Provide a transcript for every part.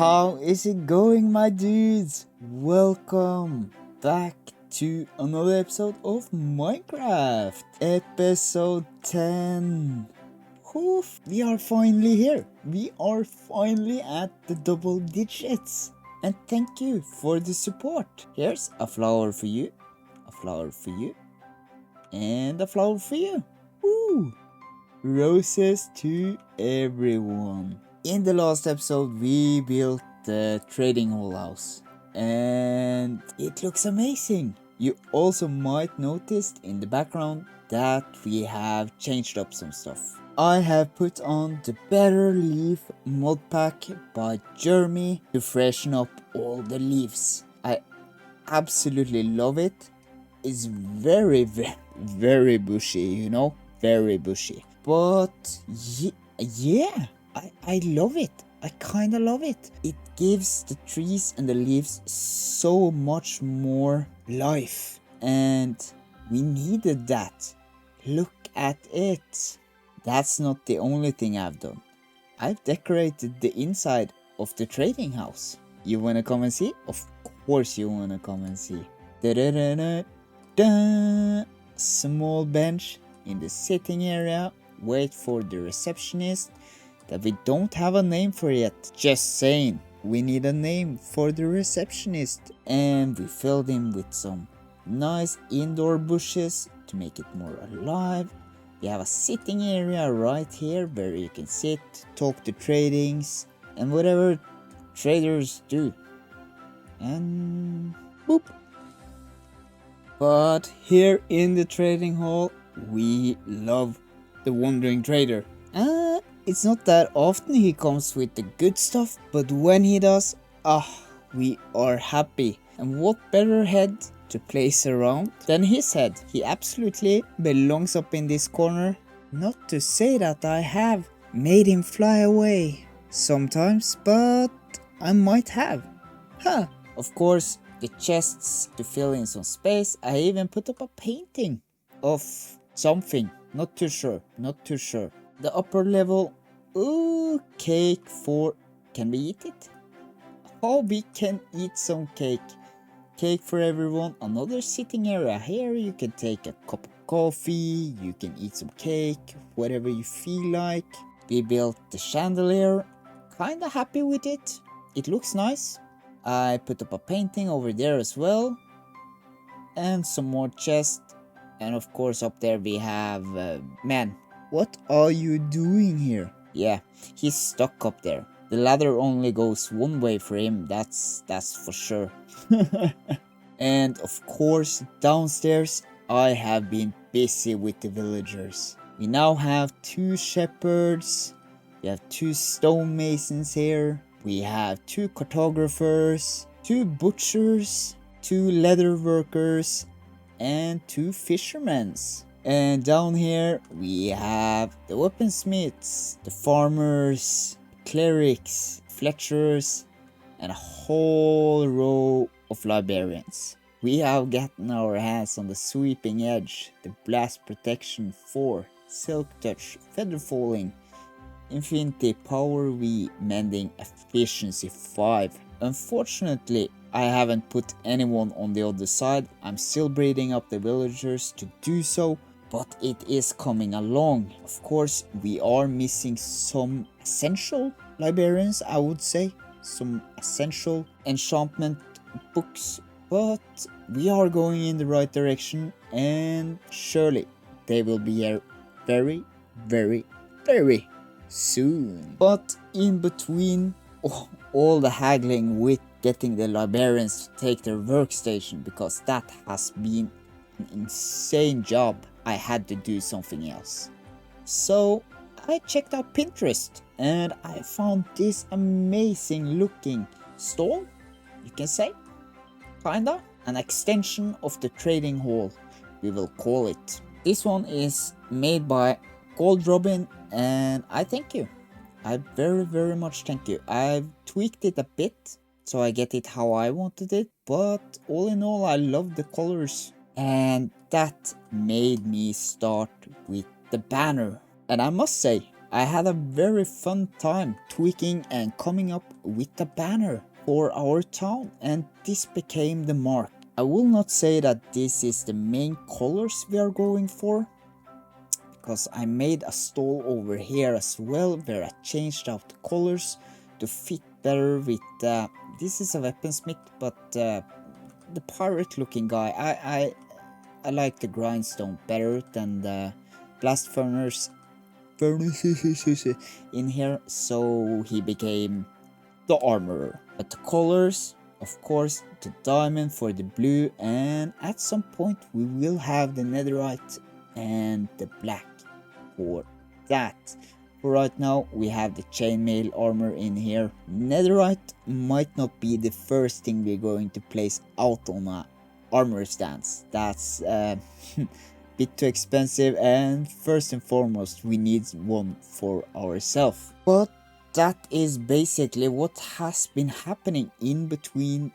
How is it going, my dudes? Welcome back to another episode of Minecraft, episode 10. Oof, we are finally here. We are finally at the double digits. And thank you for the support. Here's a flower for you, a flower for you, and a flower for you. Woo! Roses to everyone. In the last episode, we built the trading hall house, and it looks amazing. You also might notice in the background that we have changed up some stuff. I have put on the Better Leaf mod pack by Jeremy to freshen up all the leaves. I absolutely love it. It's very bushy, you know, very bushy. But yeah, I love it. I kinda love it. It gives the trees and the leaves so much more life. And we needed that. Look at it. That's not the only thing I've done. I've decorated the inside of the trading house. You wanna come and see? Of course you wanna come and see. Da-da-da-da-da. Small bench in the sitting area. Wait for the receptionist that we don't have a name for yet. Just saying, we need a name for the receptionist. And we filled in with some nice indoor bushes to make it more alive. We have a sitting area right here where you can sit, talk to tradings, and whatever traders do. And boop. But here in the trading hall, we love the Wandering Trader. It's not that often he comes with the good stuff, but when he does, we are happy. And what better head to place around than his head? He absolutely belongs up in this corner. Not to say that I have made him fly away sometimes, but I might have. Of course, the chests to fill in some space. I even put up a painting of something. Not too sure. The upper level, cake for, can we eat it? Oh, we can eat some cake. Cake for everyone. Another sitting area. Here you can take a cup of coffee, you can eat some cake, whatever you feel like. We built the chandelier. Kinda happy with it. It looks nice. I put up a painting over there as well. And some more chests. And of course up there we have, man, what are you doing here? Yeah, he's stuck up there. The ladder only goes one way for him, that's for sure. And of course downstairs I have been busy with the villagers. We now have 2 shepherds, we have 2 stonemasons here, we have 2 cartographers, 2 butchers, 2 leather workers, and 2 fishermen. And down here we have the weaponsmiths, the farmers, clerics, fletchers, and a whole row of librarians. We have gotten our hands on the sweeping edge, the blast protection 4, silk touch, feather falling, infinity power V, mending efficiency 5. Unfortunately, I haven't put anyone on the other side. I'm still breeding up the villagers to do so, but it is coming along. Of course, we are missing some essential librarians, I would say. Some essential enchantment books, but we are going in the right direction, and surely they will be here very soon. But in between all the haggling with getting the librarians to take their workstation, because that has been an insane job, I had to do something else. So I checked out Pinterest and I found this amazing looking stall, you can say, kinda an extension of the trading hall, we will call it. This one is made by Gold Robin, and I thank you. I very much thank you. I've tweaked it a bit so I get it how I wanted it, but all in all I love the colors, and that made me start with the banner. And I must say, I had a very fun time tweaking and coming up with a banner for our town, and this became the mark. I will not say that this is the main colors we are going for, because I made a stall over here as well where I changed out the colors to fit better with this is a weaponsmith, but the pirate looking guy, I like the grindstone better than the blast furnace in here, so he became the armorer. But the colors, of course, the diamond for the blue, and at some point we will have the netherite and the black for that. For right now we have the chainmail armor in here. Netherite might not be the first thing we're going to place out on a armor stance. That's a bit too expensive, and first and foremost we need one for ourselves. But that is basically what has been happening in between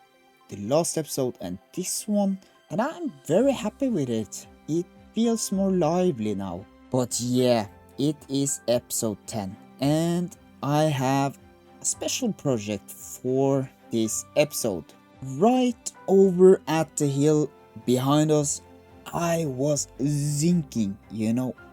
the last episode and this one, and I'm very happy with it. It feels more lively now. But yeah, it is episode 10 and I have a special project for this episode. Right over at the hill behind us, I was thinking,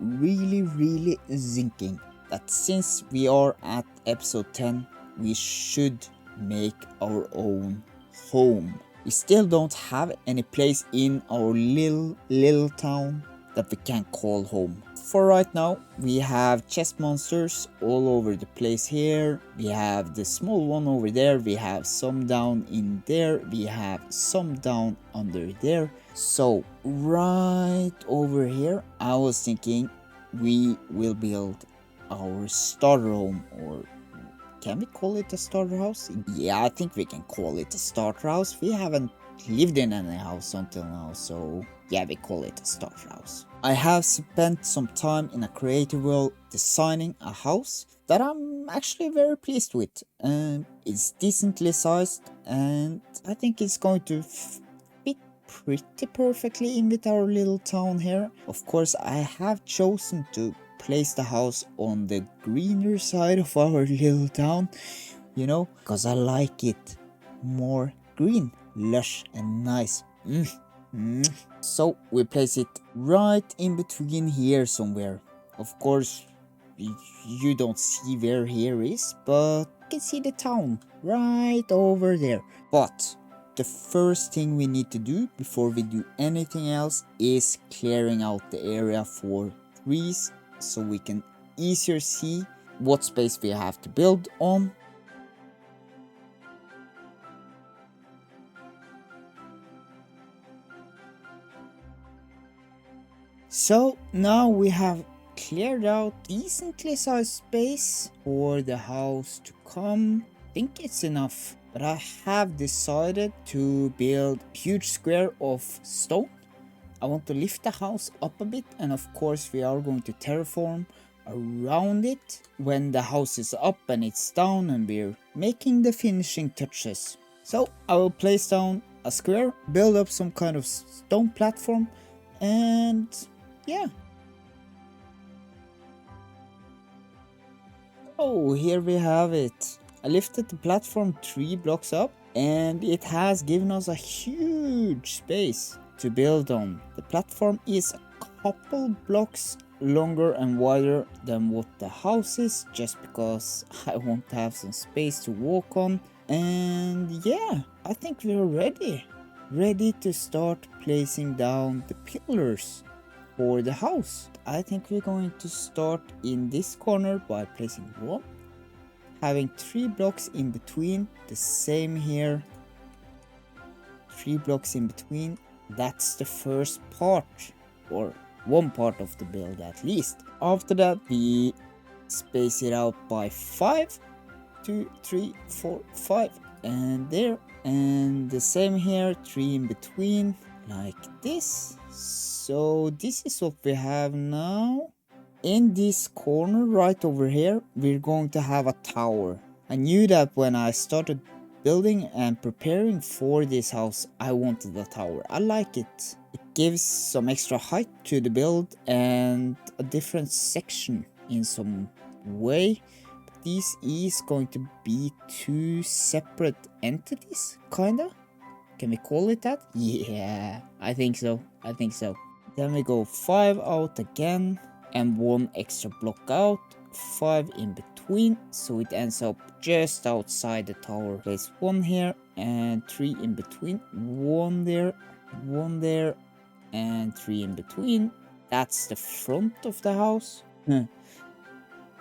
really thinking that since we are at episode 10, we should make our own home. We still don't have any place in our little town that we can call home. For right now, we have chest monsters all over the place here. We have the small one over there. We have some down in there. We have some down under there. So right over here, I was thinking we will build our starter home, or can we call it a starter house? Yeah, I think we can call it a starter house. We haven't lived in any house until now, so yeah, we call it a starter house. I have spent some time in a creative world designing a house that I'm actually very pleased with. It's decently sized and I think it's going to fit pretty perfectly in with our little town here. Of course, I have chosen to place the house on the greener side of our little town, because I like it more green, lush and nice. So we place it right in between here somewhere. Of course, you don't see where here is, but you can see the town right over there. But the first thing we need to do before we do anything else is clearing out the area for trees, so we can easier see what space we have to build on. So now we have cleared out decently sized space for the house to come. I think it's enough, but I have decided to build a huge square of stone. I want to lift the house up a bit, and of course we are going to terraform around it when the house is up and it's down and we're making the finishing touches. So I will place down a square, build up some kind of stone platform, and yeah. Oh, here we have it. I lifted the platform 3 blocks up and it has given us a huge space to build on. The platform is a couple blocks longer and wider than what the house is, just because I want to have some space to walk on. And yeah, I think we're ready to start placing down the pillars for the house. I think we're going to start in this corner by placing one, having 3 blocks in between, the same here, 3 blocks in between. That's the first part, or one part of the build at least. After that we space it out by 5, 2, 3, 4, 5, and there, and the same here, 3 in between like this. So this is what we have now. In this corner right over here, we're going to have a tower. I knew that when I started building and preparing for this house, I wanted a tower. I like it. It gives some extra height to the build and a different section in some way. This is going to be two separate entities, kinda? Can we call it that? Yeah, I think so. Then we go 5 out again and 1 extra block out, 5 in between, so it ends up just outside the tower. Place 1 here and 3 in between, 1 there, 1 there, and 3 in between. That's the front of the house.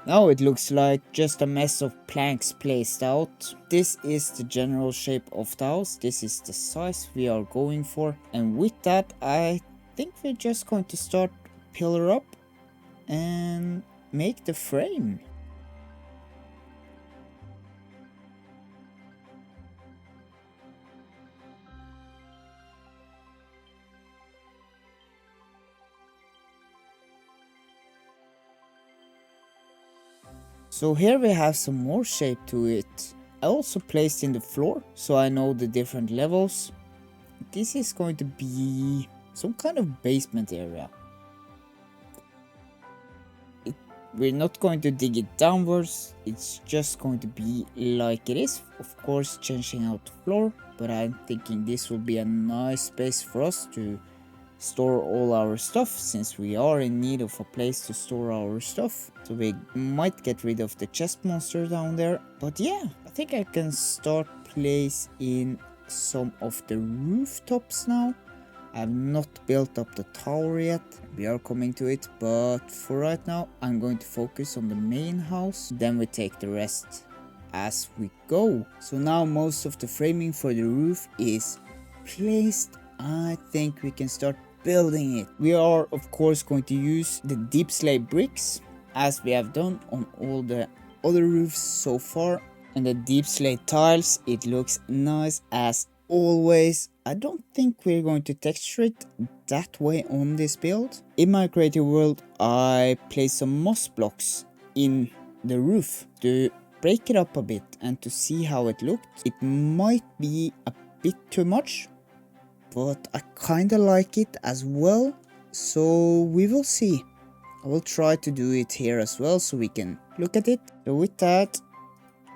Now it looks like just a mess of planks placed out. This is the general shape of the house. This is the size we are going for. And with that, I think we're just going to start pillar up and make the frame. So here we have some more shape to it. I also placed in the floor so I know the different levels. This is going to be some kind of basement area. We're not going to dig it downwards, it's just going to be like it is. Of course, changing out the floor, but I'm thinking this will be a nice space for us to store all our stuff, since we are in need of a place to store our stuff. So we might get rid of the chest monster down there. But yeah, I think I can start place in some of the rooftops now. I have not built up the tower yet. We are coming to it, but for right now I'm going to focus on the main house. Then we take the rest as we go. So now most of the framing for the roof is placed. I think we can start building it. We are of course going to use the deep slate bricks as we have done on all the other roofs so far. And the deep slate tiles, it looks nice as always. I don't think we're going to texture it that way on this build. In my creative world, I placed some moss blocks in the roof to break it up a bit and to see how it looked. It might be a bit too much, but I kinda like it as well, so we will see. I will try to do it here as well so we can look at it. So with that,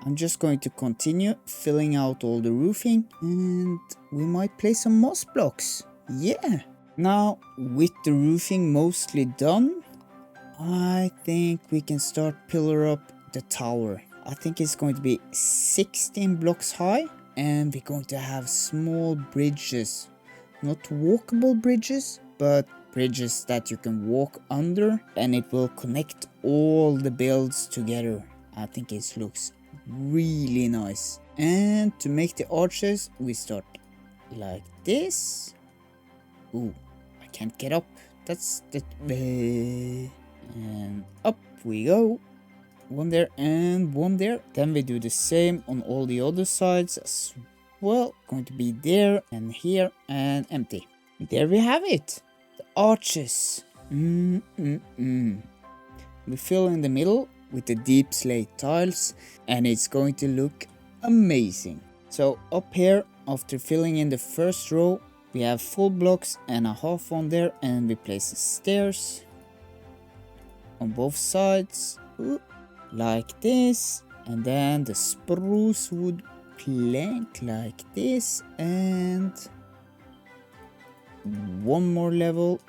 I'm just going to continue filling out all the roofing and we might place some moss blocks. Yeah. Now with the roofing mostly done, I think we can start pillar up the tower. I think it's going to be 16 blocks high and we're going to have small bridges. Not walkable bridges, but bridges that you can walk under and it will connect all the builds together. I think it looks really nice. And to make the arches, we start like this. Ooh, I can't get up. That's the and up we go. One there and one there. Then we do the same on all the other sides as well. Going to be there and here and empty. There we have it. The arches. We fill in the middle with the deep slate tiles and it's going to look amazing. So up here, after filling in the first row, we have full blocks and a half on there and we place the stairs on both sides like this, and then the spruce wood plank like this, and one more level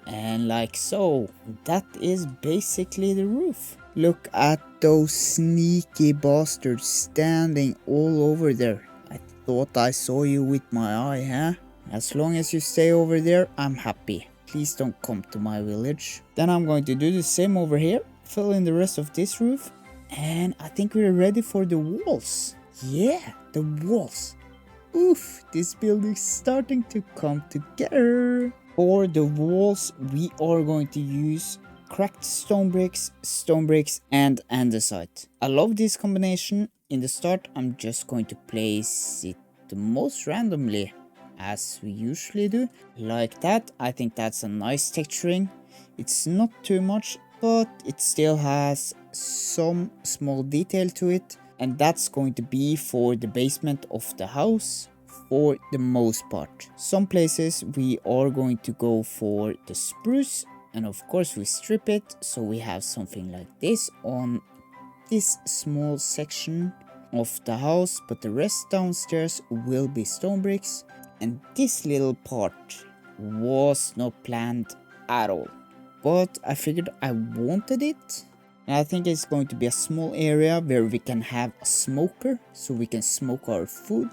and like so. That is basically the roof. Look at those sneaky bastards standing all over there. I thought I saw you with my eye, huh? As long as you stay over there, I'm happy. Please don't come to my village. Then I'm going to do the same over here. Fill in the rest of this roof. And I think we're ready for the walls. Yeah, the walls. Oof, this building's starting to come together. For the walls, we are going to use cracked stone bricks, and andesite. I love this combination. In the start, I'm just going to place it the most randomly, as we usually do. Like that. I think that's a nice texturing. It's not too much, but it still has some small detail to it. And that's going to be for the basement of the house for the most part. Some places we are going to go for the spruce and of course we strip it, so we have something like this on this small section of the house, but the rest downstairs will be stone bricks. And this little part was not planned at all, but I figured I wanted it. And I think it's going to be a small area where we can have a smoker, so we can smoke our food.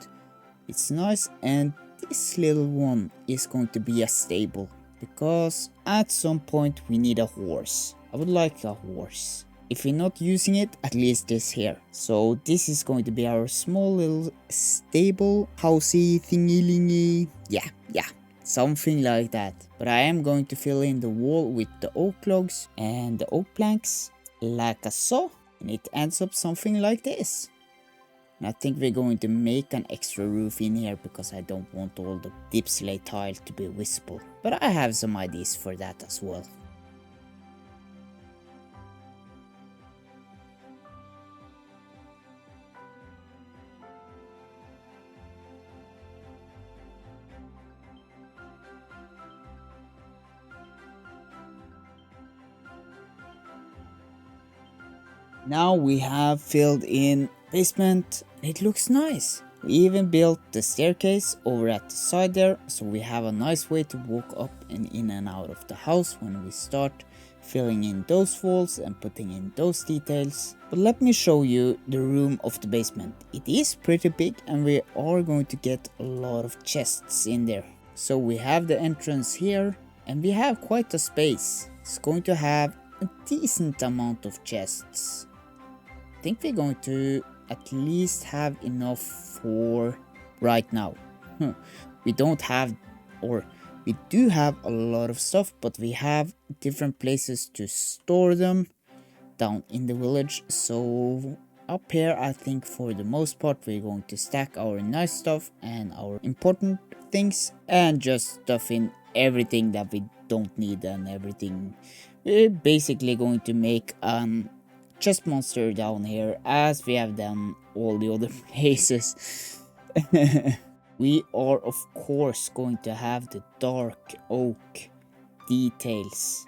It's nice. And this little one is going to be a stable, because at some point we need a horse. I would like a horse. If we're not using it, at least this here. So this is going to be our small little stable, housey thingy-lingy. Yeah, something like that. But I am going to fill in the wall with the oak logs and the oak planks like so. And it ends up something like this. And I think we're going to make an extra roof in here because I don't want all the deep slate tile to be visible. But I have some ideas for that as well. Now we have filled in basement. It looks nice. We even built the staircase over at the side there, so we have a nice way to walk up and in and out of the house when we start filling in those walls and putting in those details. But let me show you the room of the basement. It is pretty big and we are going to get a lot of chests in there. So we have the entrance here and we have quite a space. It's going to have a decent amount of chests. I think we're going to at least have enough for right now. We don't have, or we do have a lot of stuff, but we have different places to store them down in the village. So up here, I think for the most part, we're going to stack our nice stuff and our important things and just stuff in everything that we don't need and everything. We're basically going to make chest monster down here as we have done all the other places. We are of course going to have the dark oak details.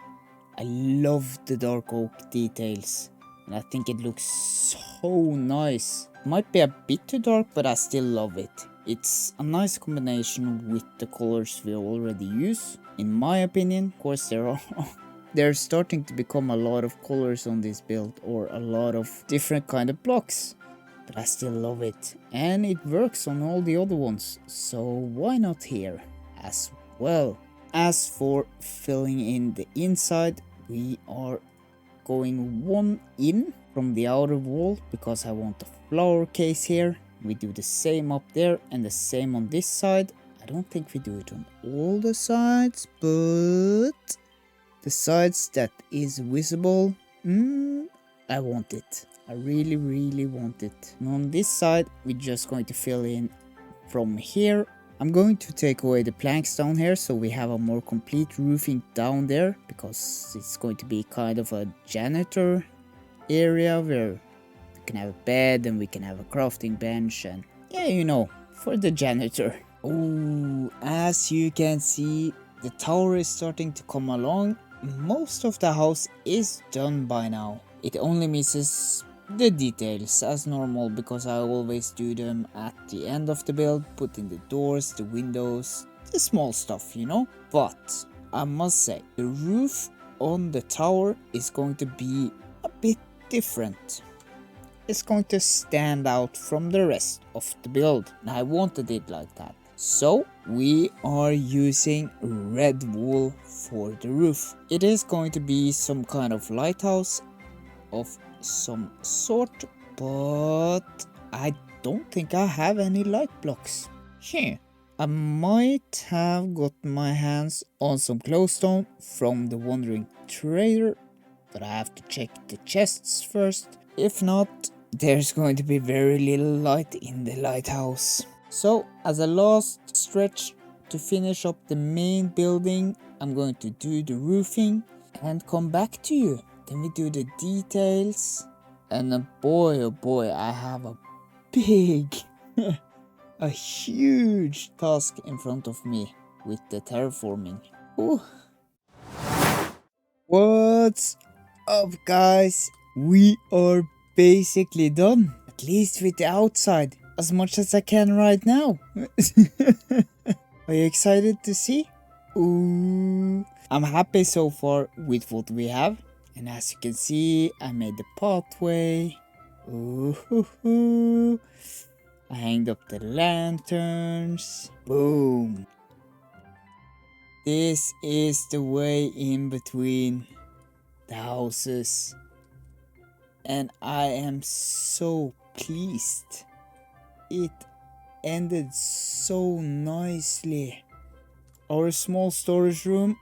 I love the dark oak details and I think it looks so nice. Might be a bit too dark, but I still love it. It's a nice combination with the colors we already use, in my opinion. Of course there's starting to become a lot of colors on this build, or a lot of different kind of blocks, but I still love it and it works on all the other ones, so why not here as well. As for filling in the inside, we are going one in from the outer wall because I want a flower case here. We do the same up there and the same on this side. I don't think we do it on all the sides, but the sides that is visible, I want it. I really want it. And on this side, we're just going to fill in from here. I'm going to take away the planks down here so we have a more complete roofing down there, because it's going to be kind of a janitor area where we can have a bed and we can have a crafting bench and yeah, you know, for the janitor. Oh, as you can see, the tower is starting to come along. Most of the house is done by now. It only misses the details as normal because I always do them at the end of the build, put in the doors, the windows, the small stuff, you know. But I must say, the roof on the tower is going to be a bit different. It's going to stand out from the rest of the build, and I wanted it like that. So we are using red wool for the roof. It is going to be some kind of lighthouse of some sort, but I don't think I have any light blocks. Here, I might have got my hands on some glowstone from the Wandering Trader, but I have to check the chests first. If not, there's going to be very little light in the lighthouse. So, as a last stretch to finish up the main building, I'm going to do the roofing and come back to you. Then we do the details, and oh boy, I have a big, a huge task in front of me with the terraforming. Ooh. What's up, guys? We are basically done, at least with the outside, as much as I can right now. Are you excited to see? Ooh, I'm happy so far with what we have, and as you can see, I made the pathway. Ooh, I hanged up the lanterns. Boom. This is the way in between the houses, and I am so pleased. It ended so nicely. Our small storage room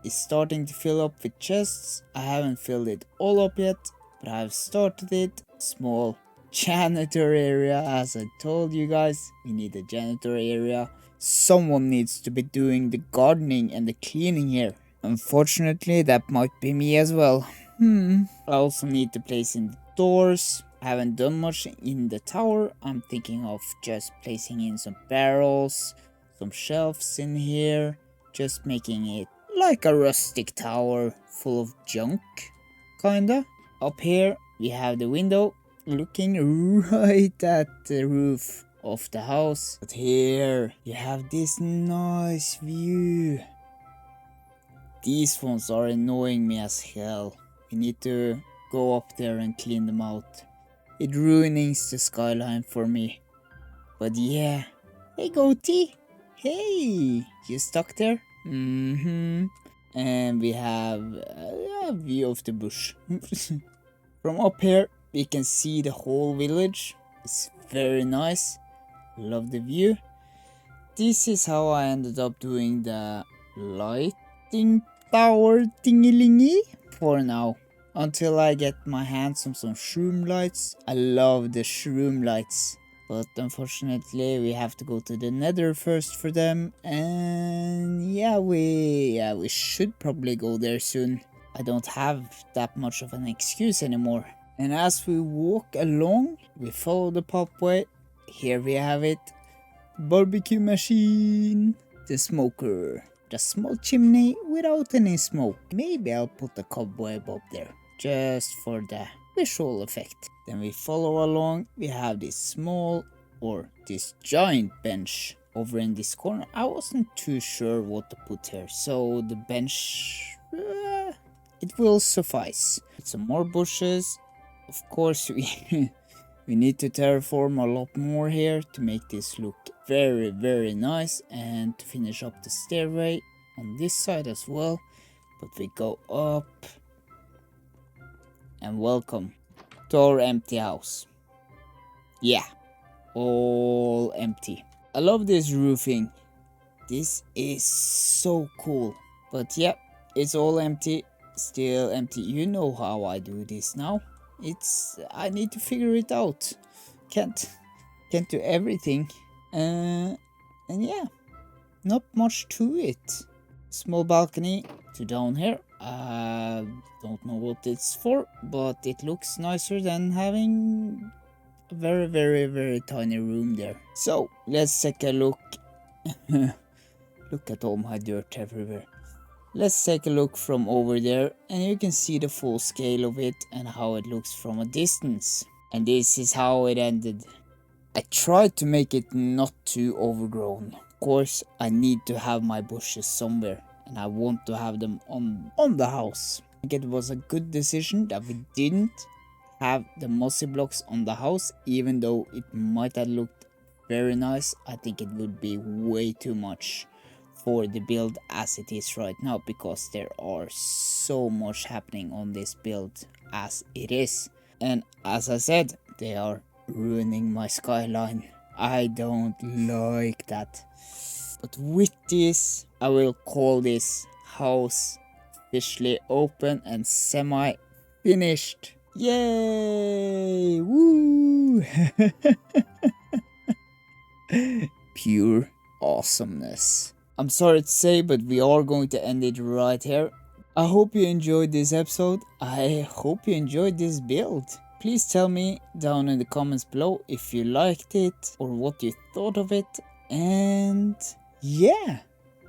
is starting to fill up with chests. I haven't filled it all up yet, but I've started it. Small janitor area, as I told you guys, we need a janitor area. Someone needs to be doing the gardening and the cleaning here. Unfortunately, that might be me as well. I also need to place in the doors. I haven't done much in the tower. I'm thinking of just placing in some barrels, some shelves in here, just making it like a rustic tower full of junk, kinda. Up here we have the window looking right at the roof of the house. But here you have this nice view. These ones are annoying me as hell. We need to go up there and clean them out. It ruins the skyline for me. But yeah. Hey Goatee. Hey, you stuck there? And we have a view of the bush. From up here we can see the whole village. It's very nice. Love the view. This is how I ended up doing the lighting tower thingy for now, until I get my hands on some shroom lights. I love the shroom lights, but unfortunately we have to go to the nether first for them, and yeah, we should probably go there soon. I don't have that much of an excuse anymore. And as we walk along, we follow the pathway. Here we have it. Barbecue machine. The smoker. The small chimney without any smoke. Maybe I'll put a cobweb up there, just for the visual effect. Then we follow along. We have this small, or this giant bench over in this corner. I wasn't too sure what to put here, so the bench, it will suffice. Some more bushes. Of course, we need to terraform a lot more here to make this look very, very nice, and to finish up the stairway on this side as well. But we go up, and welcome to our empty house. Yeah, all empty. I love this roofing. This is so cool. But yeah, it's all empty, still empty. You know how I do this now. I need to figure it out. Can't do everything. And yeah, not much to it. Small balcony to down here. Don't know what it's for, but it looks nicer than having a very, very, very tiny room there. So let's take a look. Look at all my dirt everywhere. Let's take a look from over there, and you can see the full scale of it and how it looks from a distance. And this is how it ended. I tried to make it not too overgrown. Of course, I need to have my bushes somewhere, and I want to have them on the house. I think it was a good decision that we didn't have the mossy blocks on the house, even though it might have looked very nice. I think it would be way too much for the build as it is right now, because there are so much happening on this build as it is. And as I said, they are ruining my skyline. I don't like that. But with this, I will call this house officially open and semi-finished. Yay! Woo! Pure awesomeness. I'm sorry to say, but we are going to end it right here. I hope you enjoyed this episode. I hope you enjoyed this build. Please tell me down in the comments below if you liked it or what you thought of it. And yeah,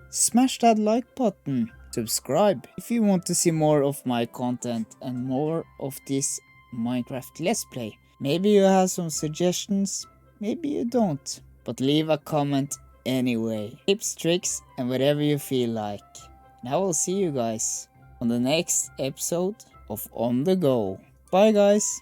smash that like button. subscribe if you want to see more of my content and more of this Minecraft Let's Play. Maybe you have some suggestions, maybe you don't, but leave a comment anyway. Tips, tricks and whatever you feel like. And I will see you guys on the next episode of On The Go. Bye guys!